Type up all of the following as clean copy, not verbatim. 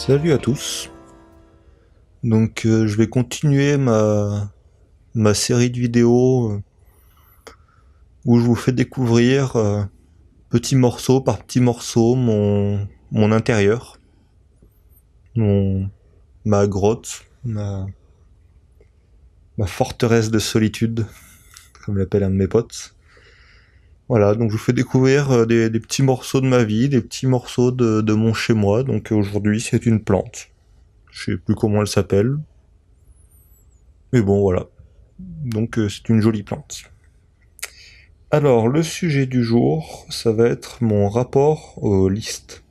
Salut à tous. Donc je vais continuer ma série de vidéos où je vous fais découvrir petit morceau par petit morceau mon intérieur, mon ma grotte, ma forteresse de solitude, comme l'appelle un de mes potes. Voilà, donc je vous fais découvrir des petits morceaux de ma vie, des petits morceaux de mon chez moi. Donc aujourd'hui c'est une plante. Je sais plus comment elle s'appelle. Mais bon voilà. Donc c'est une jolie plante. Alors, le sujet du jour, ça va être mon rapport aux listes.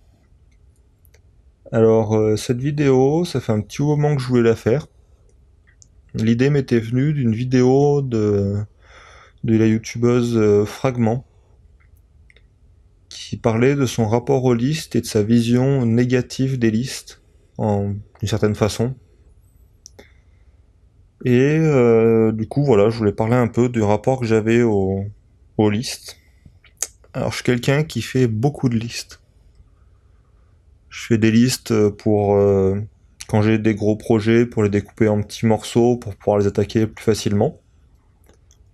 Alors, cette vidéo, ça fait un petit moment que je voulais la faire. L'idée m'était venue d'une vidéo de la youtubeuse Fragment, qui parlait de son rapport aux listes et de sa vision négative des listes, d'une certaine façon. Et du coup, voilà, je voulais parler un peu du rapport que j'avais aux listes. Alors, je suis quelqu'un qui fait beaucoup de listes. Je fais des listes pour quand j'ai des gros projets, pour les découper en petits morceaux, pour pouvoir les attaquer plus facilement.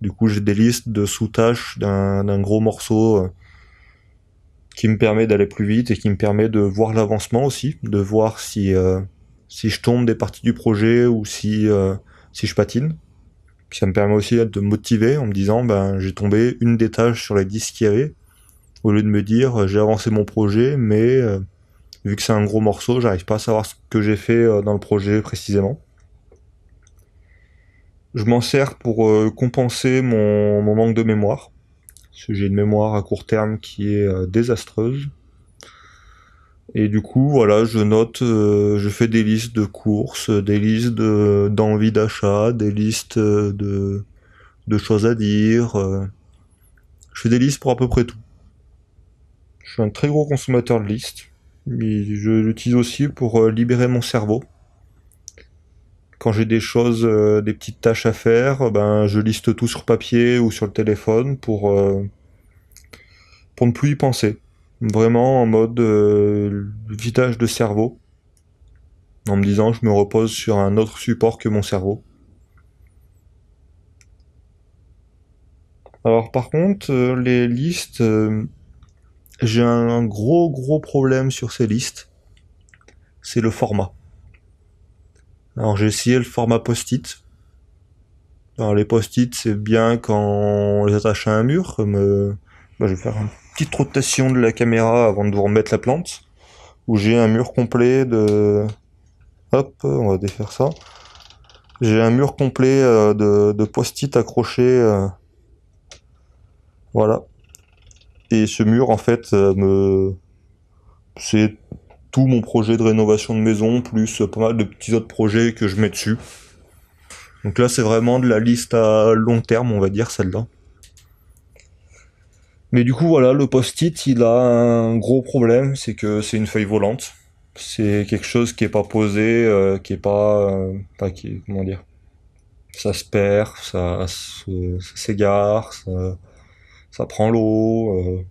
Du coup, j'ai des listes de sous-tâches d'un gros morceau qui me permet d'aller plus vite et qui me permet de voir l'avancement aussi, de voir si je tombe des parties du projet ou si je patine. Puis ça me permet aussi de me motiver en me disant ben j'ai tombé une des tâches sur les 10 qu'il y avait, au lieu de me dire j'ai avancé mon projet mais vu que c'est un gros morceau, j'arrive pas à savoir ce que j'ai fait dans le projet précisément. Je m'en sers pour compenser mon manque de mémoire, parce que j'ai une mémoire à court terme qui est désastreuse. Et du coup, voilà, je note, je fais des listes de courses, des listes d'envie d'achat, des listes de choses à dire. Je fais des listes pour à peu près tout. Je suis un très gros consommateur de listes, mais je l'utilise aussi pour libérer mon cerveau. Quand j'ai des choses, des petites tâches à faire, ben je liste tout sur papier ou sur le téléphone pour ne plus y penser. Vraiment en mode vidage de cerveau, en me disant je me repose sur un autre support que mon cerveau. Alors par contre, les listes, j'ai un gros problème sur ces listes, c'est le format. Alors j'ai essayé le format post-it. Alors les post-it c'est bien quand on les attache à un mur, comme je vais faire une petite rotation de la caméra avant de vous remettre la plante, où j'ai un mur complet de... Hop, on va défaire ça. J'ai un mur complet de post-it accrochés, voilà. Et ce mur, en fait, c'est tout mon projet de rénovation de maison, plus pas mal de petits autres projets que je mets dessus. Donc là, c'est vraiment de la liste à long terme, on va dire, celle-là. Mais du coup, voilà, le post-it, il a un gros problème, c'est que c'est une feuille volante. C'est quelque chose qui est pas posé, qui est pas comment dire, ça se perd, ça s'égare, ça prend l'eau.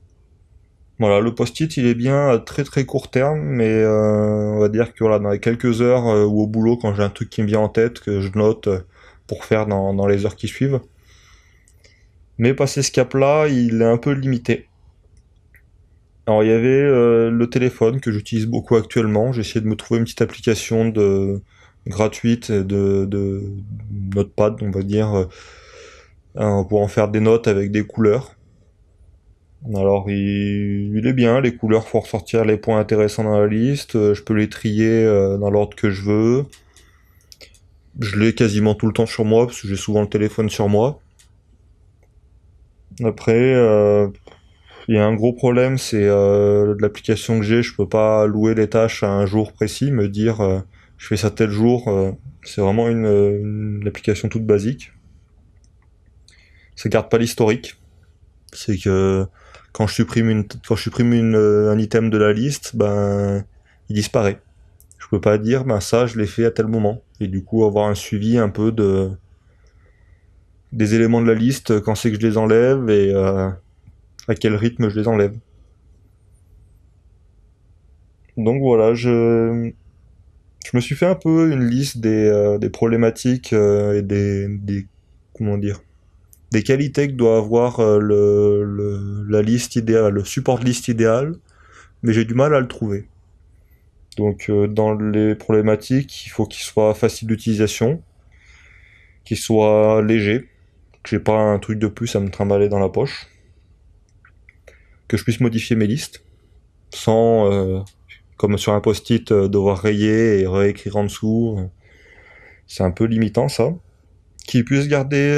Voilà, le post-it, il est bien à très très court terme, mais on va dire que voilà, dans les quelques heures ou au boulot, quand j'ai un truc qui me vient en tête, que je note pour faire dans les heures qui suivent. Mais passé ce cap-là, il est un peu limité. Alors il y avait le téléphone que j'utilise beaucoup actuellement. J'ai essayé de me trouver une petite application gratuite de notepad, on va dire, pour en faire des notes avec des couleurs. Alors il est bien, les couleurs font ressortir les points intéressants dans la liste, je peux les trier dans l'ordre que je veux. Je l'ai quasiment tout le temps sur moi parce que j'ai souvent le téléphone sur moi. Après, il y a un gros problème, c'est de l'application que j'ai, je peux pas louer les tâches à un jour précis, me dire je fais ça tel jour, c'est vraiment une application toute basique. Ça garde pas l'historique. C'est que quand je supprime un item de la liste, ben il disparaît. Je peux pas dire ben ça je l'ai fait à tel moment et du coup avoir un suivi un peu des éléments de la liste quand c'est que je les enlève et à quel rythme je les enlève. Donc voilà, Je me suis fait un peu une liste des problématiques et comment dire, des qualités que doit avoir la liste idéale, le support de liste idéal, mais j'ai du mal à le trouver. Donc dans les problématiques, il faut qu'il soit facile d'utilisation, qu'il soit léger, que j'ai pas un truc de plus à me trimballer dans la poche, que je puisse modifier mes listes sans, comme sur un post-it, devoir rayer et réécrire en dessous. C'est un peu limitant ça. Qu'il puisse garder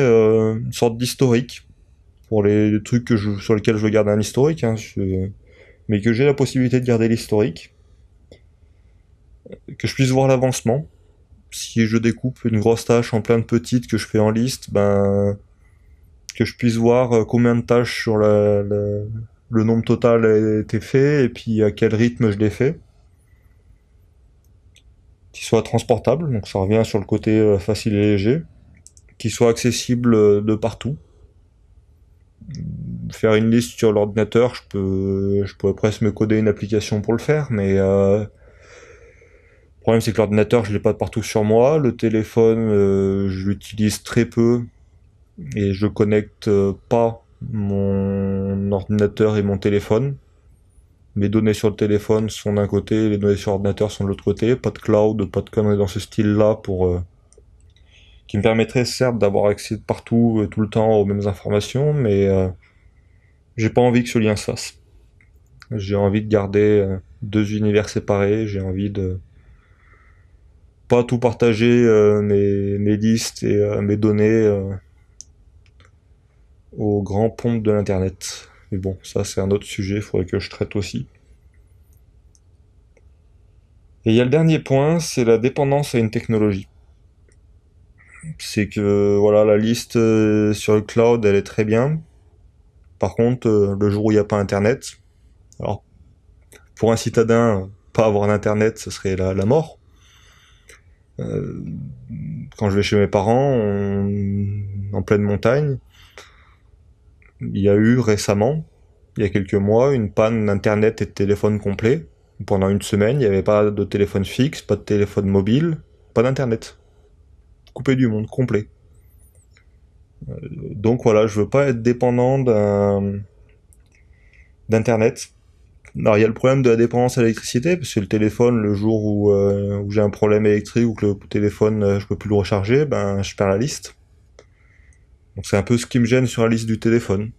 une sorte d'historique pour les trucs sur lesquels je veux garder un historique, hein, mais que j'ai la possibilité de garder l'historique, que je puisse voir l'avancement. Si je découpe une grosse tâche en plein de petites que je fais en liste, ben que je puisse voir combien de tâches sur le nombre total a été fait et puis à quel rythme je l'ai fait. Qu'il soit transportable, donc ça revient sur le côté facile et léger. Qu'il soit accessible de partout. Faire une liste sur l'ordinateur, je pourrais presque me coder une application pour le faire, mais le problème c'est que l'ordinateur je l'ai pas partout sur moi, le téléphone je l'utilise très peu et je connecte pas mon ordinateur et mon téléphone. Mes données sur le téléphone sont d'un côté, les données sur l'ordinateur sont de l'autre côté, pas de cloud, pas de conneries dans ce style-là qui me permettrait certes d'avoir accès partout et tout le temps aux mêmes informations, mais j'ai pas envie que ce lien se fasse. J'ai envie de garder deux univers séparés, j'ai envie de pas tout partager mes listes et mes données aux grands pontes de l'internet. Mais bon, ça c'est un autre sujet, il faudrait que je traite aussi. Et il y a le dernier point, c'est la dépendance à une technologie. C'est que voilà, la liste sur le cloud, elle est très bien. Par contre, le jour où il n'y a pas internet, alors pour un citadin, pas avoir d'internet, ce serait la mort. Euh, Quand je vais chez mes parents, en pleine montagne, il y a eu récemment, il y a quelques mois, une panne d'internet et de téléphone complet. Pendant une semaine, il n'y avait pas de téléphone fixe, pas de téléphone mobile, pas d'internet. Coupé du monde, complet. Donc voilà, je veux pas être dépendant d'internet. Alors il y a le problème de la dépendance à l'électricité, parce que le téléphone, le jour où j'ai un problème électrique ou que le téléphone je peux plus le recharger, ben je perds la liste. Donc c'est un peu ce qui me gêne sur la liste du téléphone.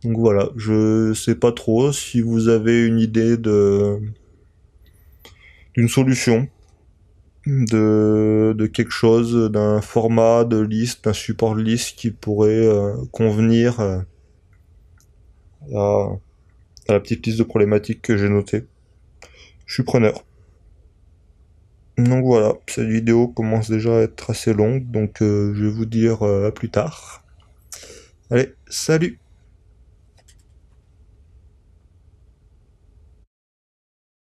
Donc voilà, je sais pas trop si vous avez une idée d'une solution, de quelque chose, d'un format de liste, d'un support de liste qui pourrait convenir à, à la petite liste de problématiques que j'ai notée. Je suis preneur. Donc voilà, cette vidéo commence déjà à être assez longue, donc je vais vous dire à plus tard. Allez, salut!